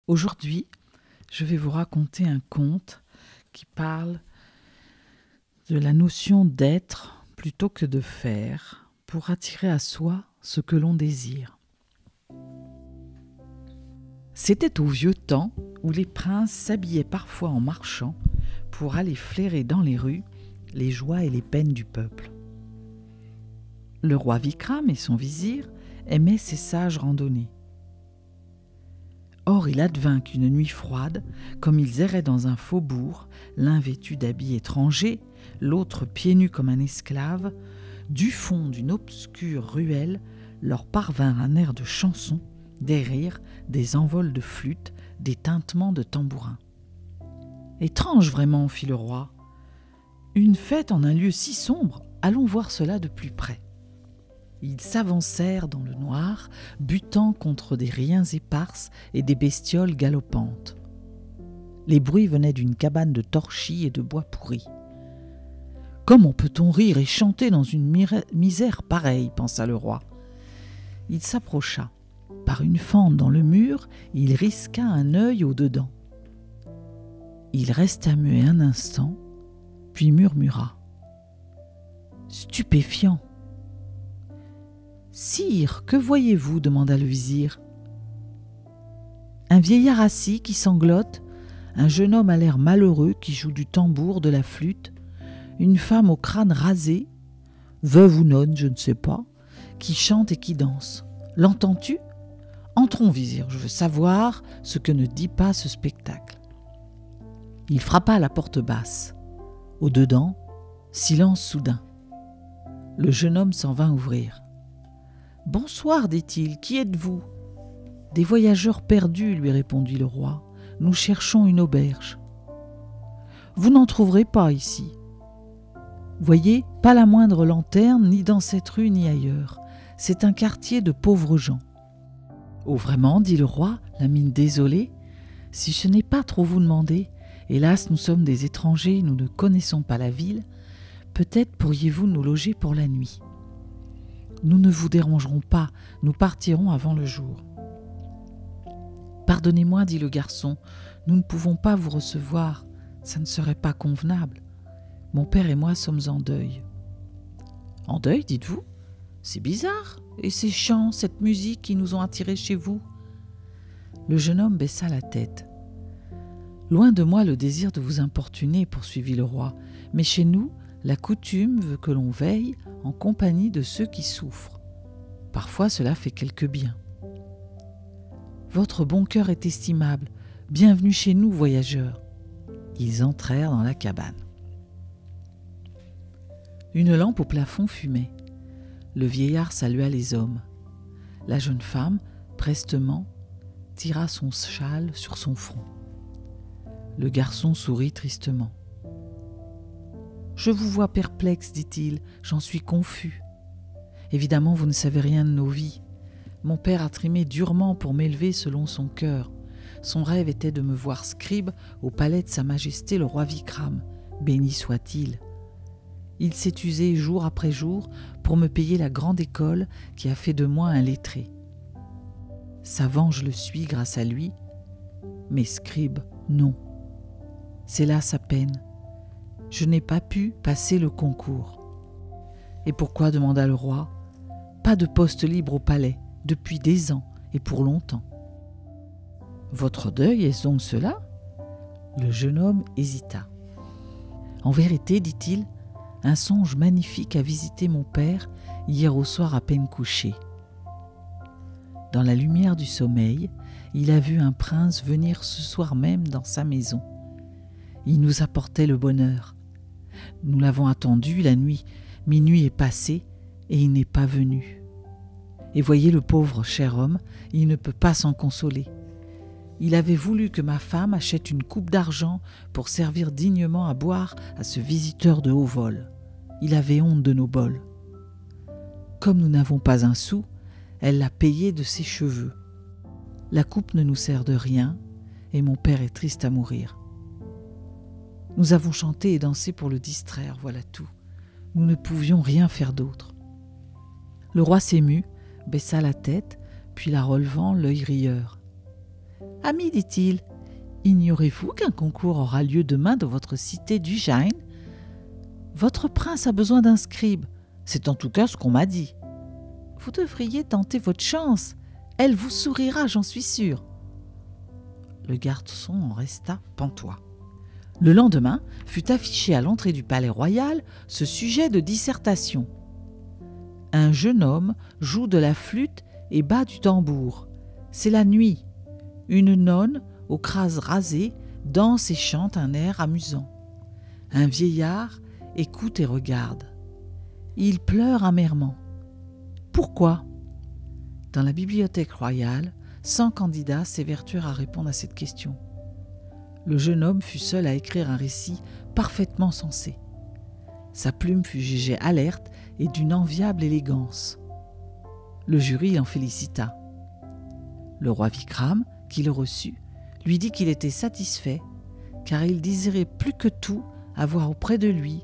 Aujourd'hui, je vais vous raconter un conte qui parle de la notion d'être plutôt que de faire pour attirer à soi ce que l'on désire. C'était au vieux temps où les princes s'habillaient parfois en marchant pour aller flairer dans les rues les joies et les peines du peuple. Le roi Vikram et son vizir aimaient ces sages randonnées. Or, il advint qu'une nuit froide, comme ils erraient dans un faubourg, l'un vêtu d'habits étrangers, l'autre pieds nus comme un esclave, du fond d'une obscure ruelle leur parvinrent un air de chanson, des rires, des envols de flûte, des tintements de tambourins. « Étrange vraiment, fit le roi. Une fête en un lieu si sombre, allons voir cela de plus près. » Ils s'avancèrent dans le noir, butant contre des riens éparses et des bestioles galopantes. Les bruits venaient d'une cabane de torchis et de bois pourri. « Comment peut-on rire et chanter dans une misère pareille ?» pensa le roi. Il s'approcha. Par une fente dans le mur, il risqua un œil au-dedans. Il resta muet un instant, puis murmura. « Stupéfiant !»« Sire, que voyez-vous » demanda le vizir. « Un vieillard assis qui sanglote, un jeune homme à l'air malheureux qui joue du tambour, de la flûte, une femme au crâne rasé, veuve ou nonne, je ne sais pas, qui chante et qui danse. L'entends-tu ? Entrons, vizir, je veux savoir ce que ne dit pas ce spectacle. » Il frappa à la porte basse. Au-dedans, silence soudain. Le jeune homme s'en vint ouvrir. « Bonsoir, dit-il, qui êtes-vous » ? « Des voyageurs perdus, lui répondit le roi. « Nous cherchons une auberge. »« Vous n'en trouverez pas ici. Voyez, pas la moindre lanterne, ni dans cette rue, ni ailleurs. C'est un quartier de pauvres gens. »« Oh, vraiment, dit le roi, la mine désolée. Si ce n'est pas trop vous demander, hélas, nous sommes des étrangers, nous ne connaissons pas la ville. Peut-être pourriez-vous nous loger pour la nuit. Nous ne vous dérangerons pas, nous partirons avant le jour. » « Pardonnez-moi, dit le garçon, nous ne pouvons pas vous recevoir, ça ne serait pas convenable. Mon père et moi sommes en deuil. »« En deuil, dites-vous ? C'est bizarre, et ces chants, cette musique qui nous ont attirés chez vous ?» Le jeune homme baissa la tête. « Loin de moi le désir de vous importuner, poursuivit le roi, mais chez nous, la coutume veut que l'on veille en compagnie de ceux qui souffrent. Parfois cela fait quelque bien. Votre bon cœur est estimable. Bienvenue chez nous, voyageurs. » Ils entrèrent dans la cabane. Une lampe au plafond fumait. Le vieillard salua les hommes. La jeune femme, prestement, tira son châle sur son front. Le garçon sourit tristement. « Je vous vois perplexe, dit-il, j'en suis confus. Évidemment, vous ne savez rien de nos vies. Mon père a trimé durement pour m'élever selon son cœur. Son rêve était de me voir scribe au palais de Sa Majesté le roi Vikram, béni soit-il. Il s'est usé jour après jour pour me payer la grande école qui a fait de moi un lettré. Savant, je le suis grâce à lui, mais scribe, non. C'est là sa peine. Je n'ai pas pu passer le concours. »« Et pourquoi » demanda le roi. « Pas de poste libre au palais, depuis des ans et pour longtemps. »« Votre deuil, est-ce donc cela ?» Le jeune homme hésita. « En vérité, dit-il, un songe magnifique a visité mon père hier au soir à peine couché. Dans la lumière du sommeil, il a vu un prince venir ce soir même dans sa maison. Il nous apportait le bonheur. Nous l'avons attendu la nuit. Minuit est passé et il n'est pas venu. Et voyez le pauvre cher homme, il ne peut pas s'en consoler. Il avait voulu que ma femme achète une coupe d'argent pour servir dignement à boire à ce visiteur de haut vol. Il avait honte de nos bols. Comme nous n'avons pas un sou, elle l'a payé de ses cheveux. La coupe ne nous sert de rien et mon père est triste à mourir. Nous avons chanté et dansé pour le distraire, voilà tout. Nous ne pouvions rien faire d'autre. » Le roi s'émut, baissa la tête, puis la relevant, l'œil rieur. « Ami, dit-il, ignorez-vous qu'un concours aura lieu demain dans votre cité d'Ujjain ? Votre prince a besoin d'un scribe. C'est en tout cas ce qu'on m'a dit. Vous devriez tenter votre chance. Elle vous sourira, j'en suis sûre. » Le garçon en resta pantois. Le lendemain fut affiché à l'entrée du palais royal ce sujet de dissertation. Un jeune homme joue de la flûte et bat du tambour. C'est la nuit. Une nonne, au crâne rasé, danse et chante un air amusant. Un vieillard écoute et regarde. Il pleure amèrement. Pourquoi ? Dans la bibliothèque royale, 100 candidats s'évertuèrent à répondre à cette question. Le jeune homme fut seul à écrire un récit parfaitement sensé. Sa plume fut jugée alerte et d'une enviable élégance. Le jury l'en félicita. Le roi Vikram, qui le reçut, lui dit qu'il était satisfait, car il désirait plus que tout avoir auprès de lui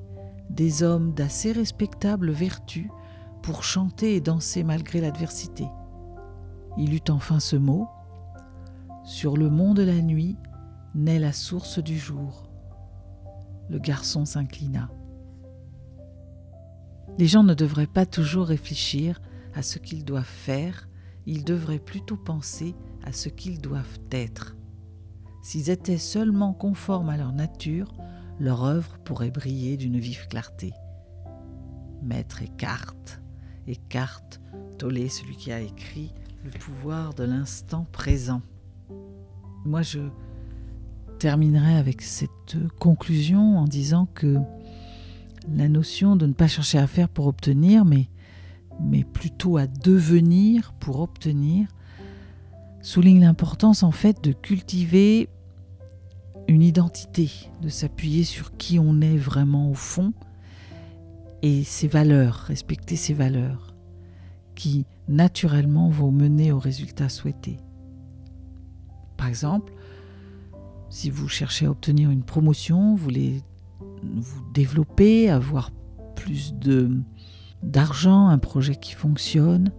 des hommes d'assez respectable vertu pour chanter et danser malgré l'adversité. Il eut enfin ce mot : « Sur le mont de la nuit naît la source du jour. » Le garçon s'inclina. Les gens ne devraient pas toujours réfléchir à ce qu'ils doivent faire, ils devraient plutôt penser à ce qu'ils doivent être. S'ils étaient seulement conformes à leur nature, leur œuvre pourrait briller d'une vive clarté. Maître Eckhart Tolle, celui qui a écrit Le pouvoir de l'instant présent. Moi, je terminerai avec cette conclusion en disant que la notion de ne pas chercher à faire pour obtenir, mais plutôt à devenir pour obtenir, souligne l'importance en fait de cultiver une identité, de s'appuyer sur qui on est vraiment au fond et ses valeurs, respecter ses valeurs qui naturellement vont mener au résultat souhaité. Par exemple, si vous cherchez à obtenir une promotion, vous voulez vous développer, avoir plus d'argent, un projet qui fonctionne,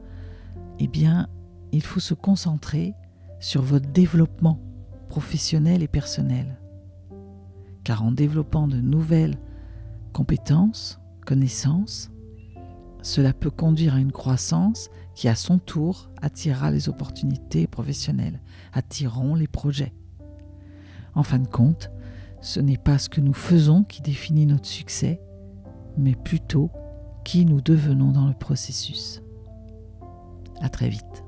eh bien, il faut se concentrer sur votre développement professionnel et personnel. Car en développant de nouvelles compétences, connaissances, cela peut conduire à une croissance qui, à son tour, attirera les opportunités professionnelles, attireront les projets. En fin de compte, ce n'est pas ce que nous faisons qui définit notre succès, mais plutôt qui nous devenons dans le processus. À très vite.